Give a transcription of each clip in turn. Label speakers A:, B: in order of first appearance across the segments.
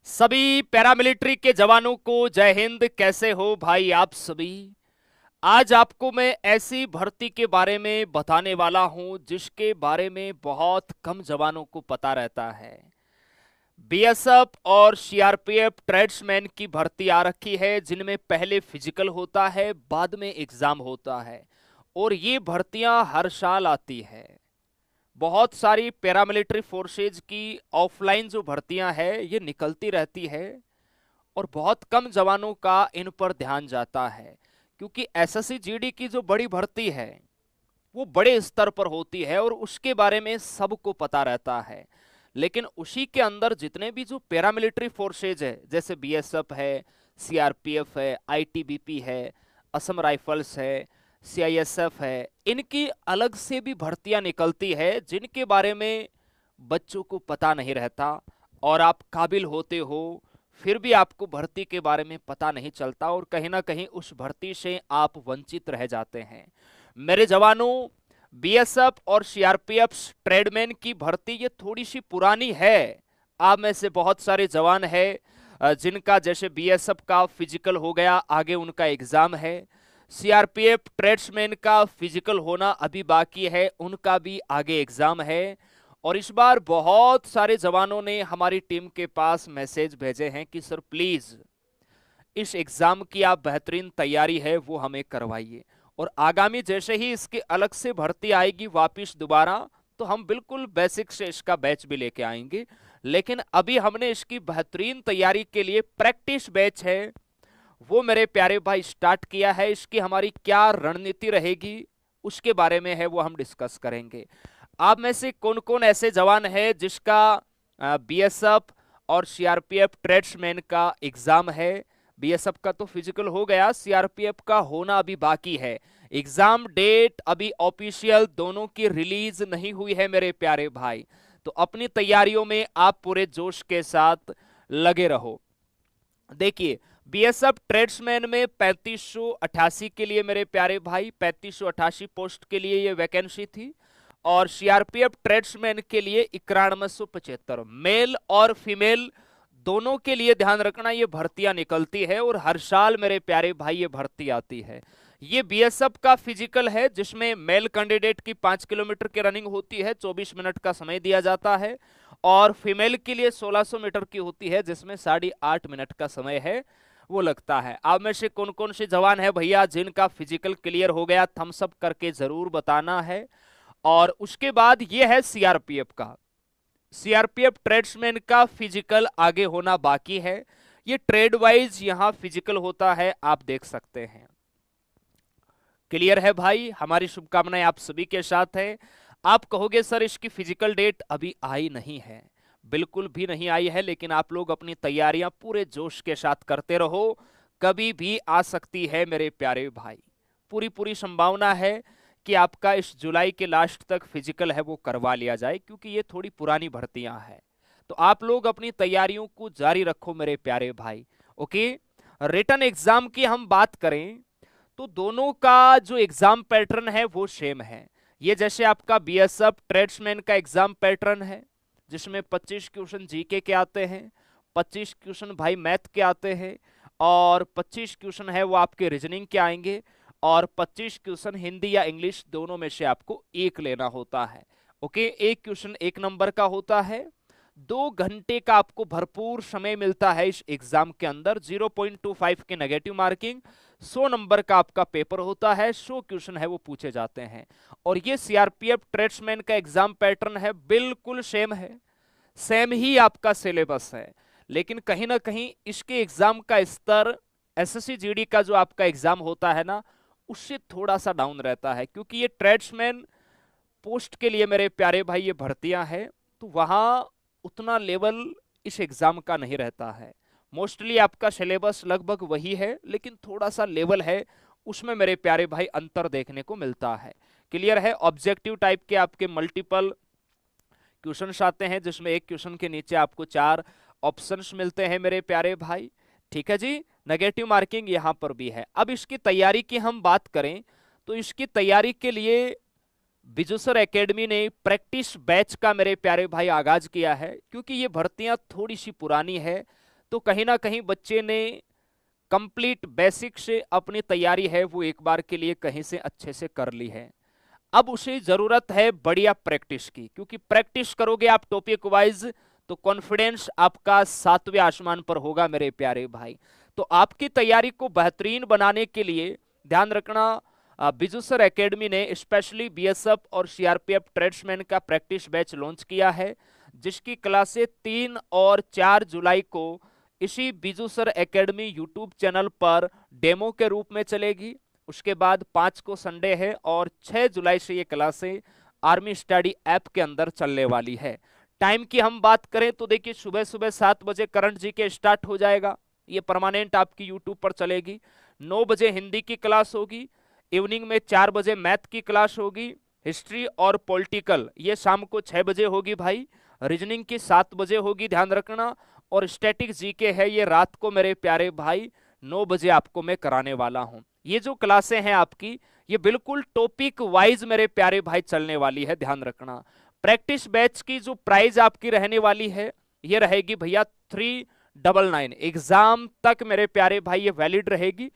A: सभी पैरामिलिट्री के जवानों को जय हिंद। कैसे हो भाई आप सभी। आज आपको मैं ऐसी भर्ती के बारे में बताने वाला हूं जिसके बारे में बहुत कम जवानों को पता रहता है। बीएसएफ और सीआरपीएफ ट्रेड्समैन की भर्ती आ रखी है, जिनमें पहले फिजिकल होता है, बाद में एग्जाम होता है। और ये भर्तियां हर साल आती है। बहुत सारी पैरामिलिट्री फोर्सेज की ऑफलाइन जो भर्तियां हैं ये निकलती रहती है, और बहुत कम जवानों का इन पर ध्यान जाता है, क्योंकि एसएससी जीडी की जो बड़ी भर्ती है वो बड़े स्तर पर होती है और उसके बारे में सबको पता रहता है। लेकिन उसी के अंदर जितने भी जो पैरामिलिट्री फोर्सेज है, जैसे बीएसएफ है, सीआरपीएफ है, आईटीबीपी है, असम राइफल्स है, सीआईएसएफ है, इनकी अलग से भी भर्तियां निकलती है जिनके बारे में बच्चों को पता नहीं रहता। और आप काबिल होते हो फिर भी आपको भर्ती के बारे में पता नहीं चलता, और कहीं ना कहीं उस भर्ती से आप वंचित रह जाते हैं। मेरे जवानों, बीएसएफ और सीआरपीएफ ट्रेडमैन की भर्ती ये थोड़ी सी पुरानी है। आप में से बहुत सारे जवान हैं जिनका जैसे बीएसएफ का फिजिकल हो गया, आगे उनका एग्जाम है। सीआरपीएफ ट्रेड्समैन का फिजिकल होना अभी बाकी है, उनका भी आगे एग्जाम है। और इस बार बहुत सारे जवानों ने हमारी टीम के पास मैसेज भेजे हैं कि सर प्लीज इस एग्जाम की आप बेहतरीन तैयारी है वो हमें करवाइए, और आगामी जैसे ही इसकी अलग से भर्ती आएगी वापिस दोबारा, तो हम बिल्कुल बेसिक से इसका बैच भी लेके आएंगे। लेकिन अभी हमने इसकी बेहतरीन तैयारी के लिए प्रैक्टिस बैच है वो मेरे प्यारे भाई स्टार्ट किया है। इसकी हमारी क्या रणनीति रहेगी उसके बारे में है वो हम डिस्कस करेंगे। आप में से कौन कौन ऐसे जवान है जिसका बीएसएफ और सीआरपीएफ ट्रेड्समैन का एग्जाम है। बीएसएफ का तो फिजिकल हो गया, सीआरपीएफ का होना अभी बाकी है। एग्जाम डेट अभी ऑफिशियल दोनों की रिलीज नहीं हुई है मेरे प्यारे भाई। तो अपनी तैयारियों में आप पूरे जोश के साथ लगे रहो। देखिए, बीएसएफ ट्रेड्समैन में 3588 के लिए मेरे प्यारे भाई 3588 पोस्ट के लिए ये वैकेंसी थी, और सीआरपीएफ ट्रेड्समैन के लिए 9175। मेल और फीमेल दोनों के लिए ध्यान रखना, ये भर्तियां निकलती है और हर साल मेरे प्यारे भाई ये भर्ती आती है। ये बीएसएफ का फिजिकल है जिसमें मेल कैंडिडेट की 5 किलोमीटर की रनिंग होती है, 24 मिनट का समय दिया जाता है, और फीमेल के लिए 1600 मीटर की होती है जिसमें 8.5 मिनट का समय है वो लगता है। आप में से कौन कौन से जवान है भैया जिनका फिजिकल क्लियर हो गया, थम्स अप करके जरूर बताना है। और उसके बाद ये है सीआरपीएफ का। सीआरपीएफ ट्रेड्समैन का फिजिकल आगे होना बाकी है। ये ट्रेड वाइज यहां फिजिकल होता है, आप देख सकते हैं। क्लियर है भाई, हमारी शुभकामनाएं आप सभी के साथ है। आप कहोगे सर इसकी फिजिकल डेट अभी आई नहीं है, बिल्कुल भी नहीं आई है, लेकिन आप लोग अपनी तैयारियां पूरे जोश के साथ करते रहो, कभी भी आ सकती है मेरे प्यारे भाई। पूरी पूरी संभावना है कि आपका इस जुलाई के लास्ट तक फिजिकल है वो करवा लिया जाए, क्योंकि ये थोड़ी पुरानी भर्तियां हैं। तो आप लोग अपनी तैयारियों को जारी रखो मेरे प्यारे भाई। ओके, रिटन एग्जाम की हम बात करें तो दोनों का जो एग्जाम पैटर्न है वो सेम है। ये जैसे आपका बीएसएफ ट्रेड्समैन का एग्जाम पैटर्न है जिसमें 25 क्वेश्चन जीके के आते हैं, 25 क्वेश्चन भाई मैथ के आते हैं, और 25 क्वेश्चन है वो आपके रीजनिंग के आएंगे, और 25 क्वेश्चन हिंदी या इंग्लिश दोनों में से आपको एक लेना होता है। ओके, एक क्वेश्चन 1 नंबर का होता है। 2 घंटे का आपको भरपूर समय मिलता है इस एग्जाम के अंदर। 0.25 के नेगेटिव मार्किंग, 100 नंबर का आपका पेपर होता है, 100 क्वेश्चन है वो पूछे जाते हैं। और ये सीआरपीएफ ट्रेड्समैन का एग्जाम पैटर्न है, बिल्कुल सेम है, सेम ही आपका सिलेबस है। लेकिन कहीं ना कहीं इसके एग्जाम का स्तर एसएससी जीडी का जो आपका एग्जाम होता है ना, उससे थोड़ा सा डाउन रहता है, क्योंकि ये ट्रेड्समैन पोस्ट के लिए मेरे प्यारे भाई ये भर्तियां हैं, तो वहां उतना लेवल इस एग्जाम का नहीं रहता है। मोस्टली आपका सिलेबस लगभग वही है, लेकिन थोड़ा सा लेवल है उसमें मेरे प्यारे भाई अंतर देखने को मिलता है। क्लियर है। ऑब्जेक्टिव टाइप के आपके मल्टीपल क्वेश्चंस आते हैं जिसमें एक क्वेश्चन के नीचे आपको 4 ऑप्शंस मिलते हैं मेरे प्यारे भाई। ठीक है जी, नेगेटिव मार्किंग यहां पर भी है। अब इसकी तैयारी की हम बात करें तो इसकी तैयारी के लिए बिजुसर एकेडमी ने प्रैक्टिस बैच का मेरे प्यारे भाई आगाज किया है, क्योंकि ये भर्तियां थोड़ी सी पुरानी है, तो कहीं ना कहीं बच्चे ने कंप्लीट बेसिक से अपनी तैयारी है वो एक बार के लिए कहीं से अच्छे से कर ली है। अब उसे जरूरत है बढ़िया प्रैक्टिस की, क्योंकि प्रैक्टिस करोगे आप टॉपिक वाइज तो कॉन्फिडेंस आपका 7वें आसमान पर होगा मेरे प्यारे भाई। तो आपकी तैयारी को बेहतरीन बनाने के लिए ध्यान रखना, बिजू सर एकेडमी ने स्पेशली बीएसएफ और सीआरपीएफ ट्रेड्समैन का प्रैक्टिस बैच लॉन्च किया है, जिसकी क्लासें 3 और 4 जुलाई को इसी Biju sir academy YouTube channel पर डेमो के रूप में चलेगी। उसके बाद 5 को संडे है और 6 जुलाई से ये क्लासें आर्मी स्टडी ऐप के अंदर चलने वाली है। टाइम की हम बात करें तो देखिए सुबह सुबह 7 बजे करंट जी के स्टार्ट हो जाएगा, ये परमानेंट आपकी यूट्यूब पर चलेगी। 9 बजे हिंदी की क्लास होगी, इवनिंग में 4 बजे मैथ की क्लास होगी, हिस्ट्री और पॉलिटिकल ये शाम को 6 बजे होगी भाई, रीजनिंग की 7 बजे होगी ध्यान रखना, और स्टैटिक जीके है ये रात को मेरे प्यारे भाई 9 बजे आपको मैं कराने वाला हूं। ये जो क्लासें हैं आपकी ये बिल्कुल टॉपिक वाइज मेरे प्यारे भाई चलने वाली है, ध्यान रखना। प्रैक्टिस बैच की जो प्राइस आपकी रहने वाली है ये रहेगी भैया 399, एग्जाम तक मेरे प्यारे भाई ये वैलिड रहेगी।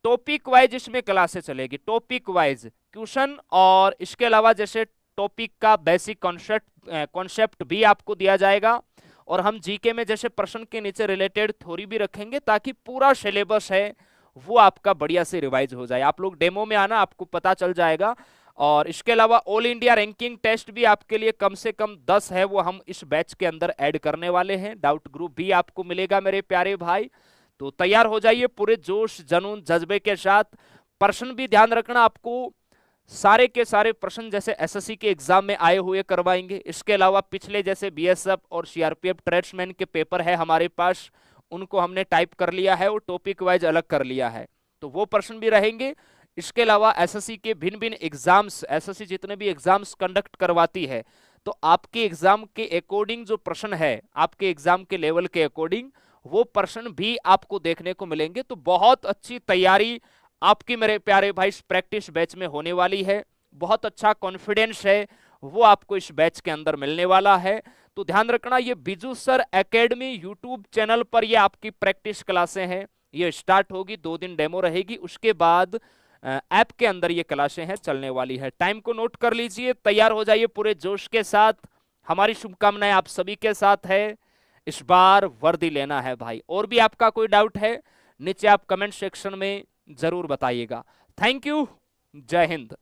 A: टॉपिक वाइज इसमें क्लासें चलेगी, टॉपिक वाइज क्वेश्चन, और इसके अलावा जैसे टॉपिक का बेसिक कॉन्सेप्ट भी आपको दिया जाएगा, और हम जीके में जैसे प्रश्न के नीचे रिलेटेड थ्योरी भी रखेंगे ताकि पूरा सिलेबस है वो आपका बढ़िया से रिवाइज हो जाए। आप लोग डेमो में आना, आपको पता चल जाएगा। और इसके अलावा ऑल इंडिया रैंकिंग टेस्ट भी आपके लिए कम से कम 10 है वो हम इस बैच के अंदर ऐड करने वाले हैं। डाउट ग्रुप भी आपको मिलेगा मेरे प्यारे भाई। तो तैयार हो जाइए पूरे जोश जुनून जज्बे के साथ। प्रश्न भी ध्यान रखना, आपको सारे के सारे प्रश्न जैसे एसएससी के एग्जाम में आए हुए करवाएंगे। इसके अलावा पिछले जैसे बीएसएफ और सीआरपीएफ ट्रेड्समैन के पेपर है हमारे पास, उनको हमने टाइप कर लिया है और टॉपिक वाइज अलग कर लिया है, तो वो प्रश्न भी रहेंगे। इसके अलावा एसएससी के भिन्न भिन्न एग्जाम्स, एसएससी जितने भी एग्जाम्स कंडक्ट करवाती है तो आपके एग्जाम के अकॉर्डिंग जो प्रश्न है, आपके एग्जाम के लेवल के अकॉर्डिंग वो प्रश्न भी आपको देखने को मिलेंगे। तो बहुत अच्छी तैयारी आपकी मेरे प्यारे भाई इस प्रैक्टिस बैच में होने वाली है। बहुत अच्छा कॉन्फिडेंस है वो आपको इस बैच के अंदर मिलने वाला है। तो ध्यान रखना, ये Biju sir academy YouTube channel पर ये आपकी प्रैक्टिस क्लासें हैं, ये स्टार्ट होगी, 2 दिन डेमो रहेगी, उसके बाद ऐप के अंदर ये क्लासें हैं चलने वाली है। टाइम को नोट कर लीजिए, तैयार हो जाइए पूरे जोश के साथ। हमारी शुभकामनाएं आप सभी के साथ है, इस बार वर्दी लेना है भाई। और भी आपका कोई डाउट है नीचे आप कमेंट सेक्शन में जरूर बताइएगा। थैंक यू, जय हिंद।